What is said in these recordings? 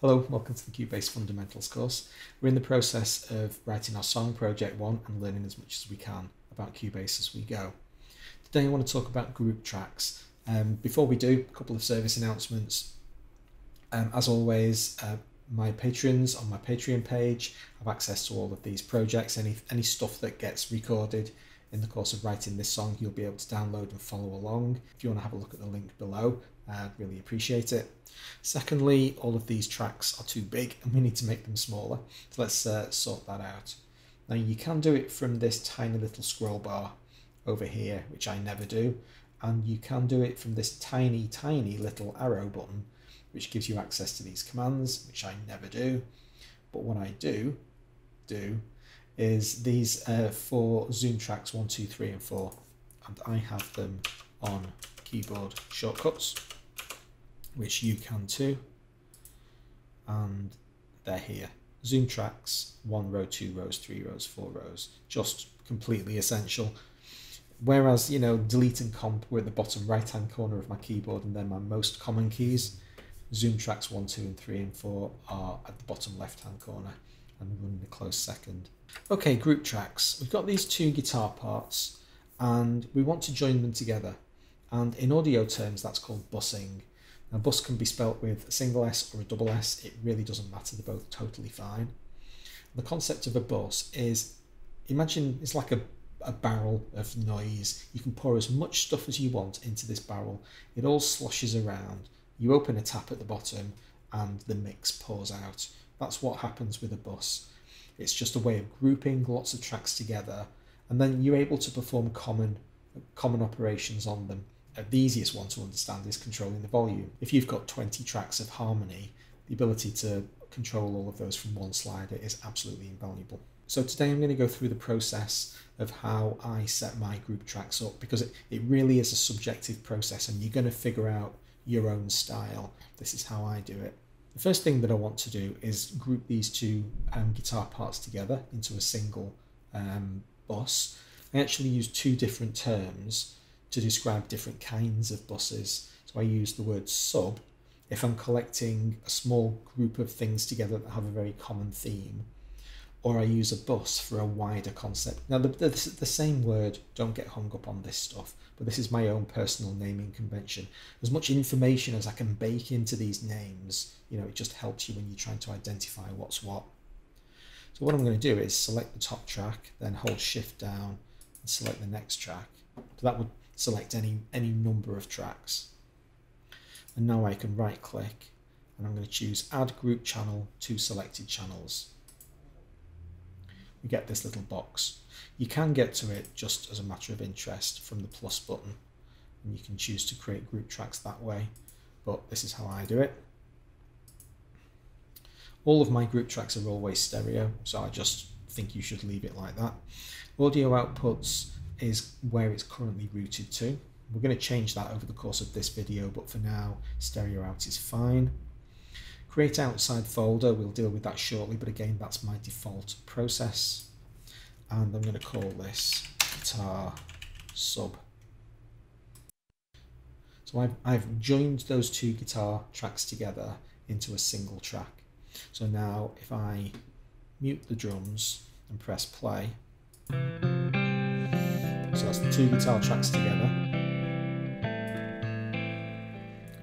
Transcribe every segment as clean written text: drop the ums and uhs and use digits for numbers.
Hello, welcome to the Cubase Fundamentals course. We're in the process of writing our song project 1 and learning as much as we can about Cubase as we go. Today I want to talk about group tracks. Before we do, a couple of service announcements. As always, my patrons on my Patreon page have access to all of these projects. Any stuff that gets recorded in the course of writing this song, you'll be able to download and follow along. If you want to have a look at the link below, I'd really appreciate it. Secondly, all of these tracks are too big and we need to make them smaller. So let's sort that out. Now you can do it from this tiny little scroll bar over here, which I never do. And you can do it from this tiny little arrow button, which gives you access to these commands, which I never do. But what I do is these 4 zoom tracks, 1, 2, 3 and 4. And I have them on keyboard shortcuts, which you can too, and they're here. Zoom tracks, 1 row, 2 rows, 3 rows, 4 rows, just completely essential. Whereas, you know, delete and comp were at the bottom right hand corner of my keyboard and they're my most common keys, zoom tracks 1, 2 and 3 and 4 are at the bottom left hand corner and running a close second. Okay, group tracks. We've got these 2 guitar parts and we want to join them together. And in audio terms, that's called bussing. Now, bus can be spelt with a single S or a double S. It really doesn't matter. They're both totally fine. The concept of a bus is, imagine it's like a barrel of noise. You can pour as much stuff as you want into this barrel. It all sloshes around. You open a tap at the bottom and the mix pours out. That's what happens with a bus. It's just a way of grouping lots of tracks together, and then you're able to perform common operations on them. The easiest one to understand is controlling the volume. If you've got 20 tracks of harmony, the ability to control all of those from one slider is absolutely invaluable. So today I'm going to go through the process of how I set my group tracks up, because it really is a subjective process and you're going to figure out your own style. This is how I do it. The first thing that I want to do is group these 2 guitar parts together into a single bus. I actually use 2 different terms to describe different kinds of buses. So I use the word sub if I'm collecting a small group of things together that have a very common theme, or I use a bus for a wider concept. Now the same word, don't get hung up on this stuff, but this is my own personal naming convention. As much information as I can bake into these names, you know, it just helps you when you're trying to identify what's what. So what I'm going to do is select the top track, then hold shift down and select the next track. So that would select any number of tracks. And now I can right click and I'm going to choose add group channel to selected channels. We get this little box. You can get to it just as a matter of interest from the plus button, and you can choose to create group tracks that way, but this is how I do it. All of my group tracks are always stereo, so I just think you should leave it like that. Audio outputs is where it's currently routed to. We're going to change that over the course of this video, but for now, stereo out is fine. Create outside folder, we'll deal with that shortly, but again, that's my default process. And I'm going to call this guitar sub. So I've joined those 2 guitar tracks together into a single track. So now if I mute the drums and press play, so that's the 2 guitar tracks together,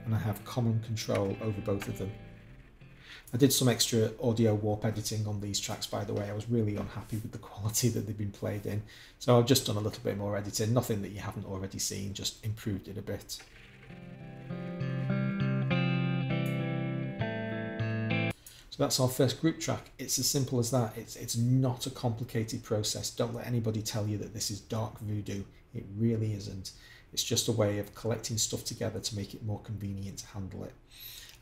and I have common control over both of them. I did some extra audio warp editing on these tracks, by the way. I was really unhappy with the quality that they've been played in, so I've just done a little bit more editing, nothing that you haven't already seen, just improved it a bit. So that's our first group track. It's as simple as that. It's not a complicated process. Don't let anybody tell you that this is dark voodoo. It really isn't. It's just a way of collecting stuff together to make it more convenient to handle it.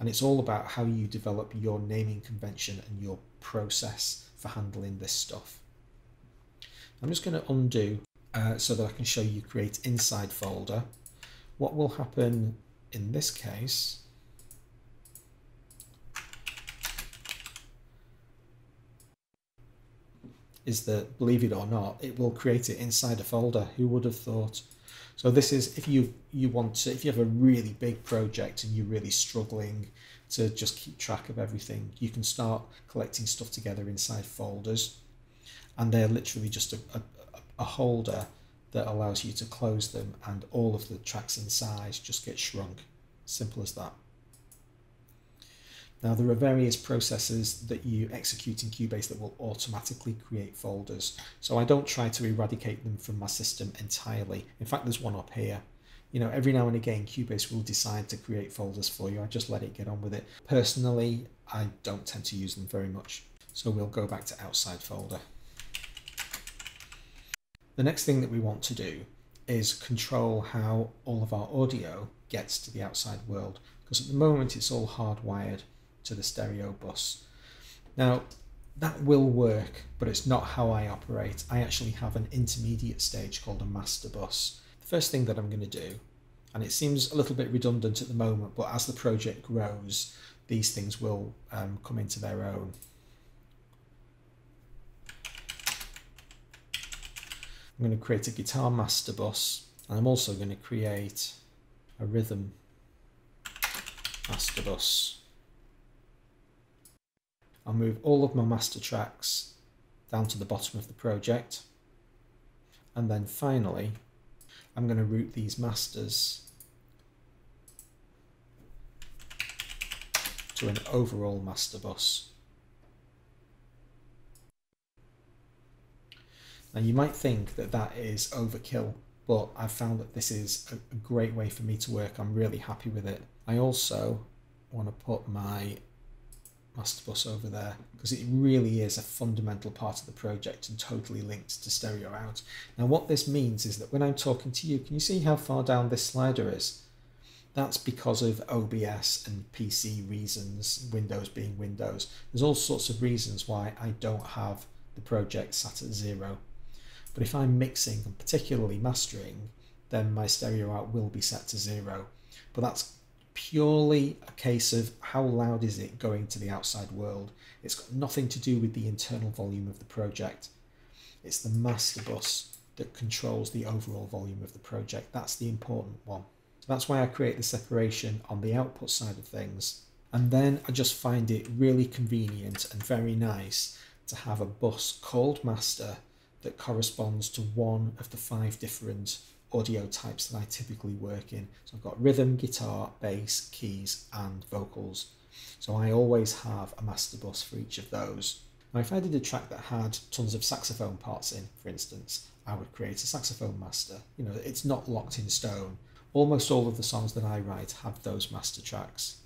And it's all about how you develop your naming convention and your process for handling this stuff. I'm just going to undo so that I can show you create inside folder. What will happen in this case is that, believe it or not, it will create it inside a folder. Who would have thought? So this is if you want to, if you have a really big project and you're really struggling to just keep track of everything. You can start collecting stuff together inside folders, and they're literally just a holder that allows you to close them, and all of the tracks inside just get shrunk. Simple as that. Now, there are various processes that you execute in Cubase that will automatically create folders. So I don't try to eradicate them from my system entirely. In fact, there's one up here. You know, every now and again, Cubase will decide to create folders for you. I just let it get on with it. Personally, I don't tend to use them very much. So we'll go back to outside folder. The next thing that we want to do is control how all of our audio gets to the outside world, because at the moment it's all hardwired to the stereo bus. Now, that will work, but it's not how I operate. I actually have an intermediate stage called a master bus. The first thing that I'm going to do, and it seems a little bit redundant at the moment, but as the project grows, these things will come into their own. I'm going to create a guitar master bus, and I'm also going to create a rhythm master bus. I'll move all of my master tracks down to the bottom of the project, and then finally I'm going to route these masters to an overall master bus. Now, you might think that that is overkill, but I've found that this is a great way for me to work. I'm really happy with it. I also want to put my master bus over there because it really is a fundamental part of the project and totally linked to stereo out. Now, what this means is that when I'm talking to you, can you see how far down this slider is? That's because of OBS and PC reasons, Windows being Windows. There's all sorts of reasons why I don't have the project sat at 0. But if I'm mixing and particularly mastering, then my stereo out will be set to 0. But that's purely a case of how loud is it going to the outside world. It's got nothing to do with the internal volume of the project. It's the master bus that controls the overall volume of the project. That's the important one. So that's why I create the separation on the output side of things. And then I just find it really convenient and very nice to have a bus called master that corresponds to one of the 5 different audio types that I typically work in. So I've got rhythm, guitar, bass, keys, and vocals. So I always have a master bus for each of those. Now, if I did a track that had tons of saxophone parts in, for instance, I would create a saxophone master. You know, it's not locked in stone. Almost all of the songs that I write have those master tracks.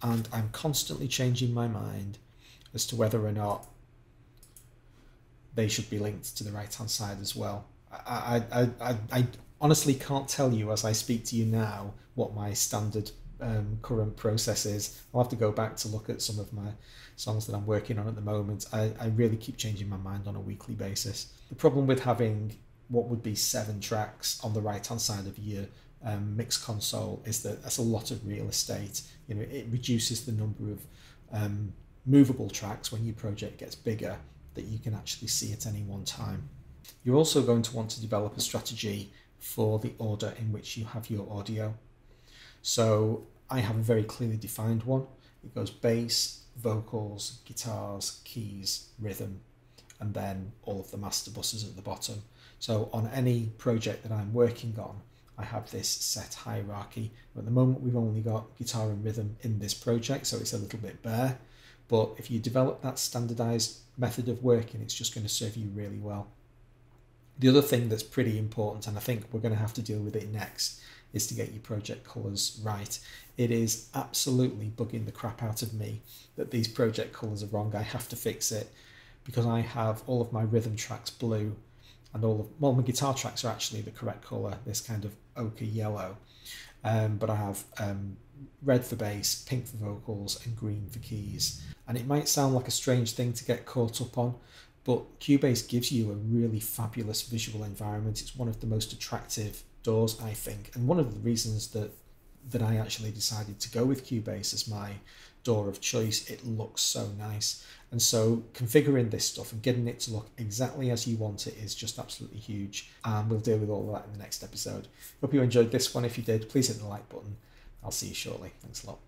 And I'm constantly changing my mind as to whether or not they should be linked to the right-hand side as well. I honestly can't tell you as I speak to you now what my standard current process is. I'll have to go back to look at some of my songs that I'm working on at the moment. I really keep changing my mind on a weekly basis. The problem with having what would be 7 tracks on the right-hand side of your mix console is that that's a lot of real estate. You know, it reduces the number of movable tracks when your project gets bigger that you can actually see at any one time. You're also going to want to develop a strategy for the order in which you have your audio. So I have a very clearly defined one. It goes bass, vocals, guitars, keys, rhythm, and then all of the master buses at the bottom. So on any project that I'm working on, I have this set hierarchy. At the moment, we've only got guitar and rhythm in this project, so it's a little bit bare. But if you develop that standardized method of working, it's just going to serve you really well. The other thing that's pretty important, and I think we're going to have to deal with it next, is to get your project colours right. It is absolutely bugging the crap out of me that these project colours are wrong. I have to fix it because I have all of my rhythm tracks blue and well, my guitar tracks are actually the correct colour, this kind of ochre yellow. But I have red for bass, pink for vocals, and green for keys. And it might sound like a strange thing to get caught up on, but Cubase gives you a really fabulous visual environment. It's one of the most attractive DAWs, I think, and one of the reasons that I actually decided to go with Cubase as my DAW of choice. It looks so nice, and so configuring this stuff and getting it to look exactly as you want it is just absolutely huge, and we'll deal with all of that in the next episode. Hope you enjoyed this one. If you did, please hit the like button. I'll see you shortly. Thanks a lot.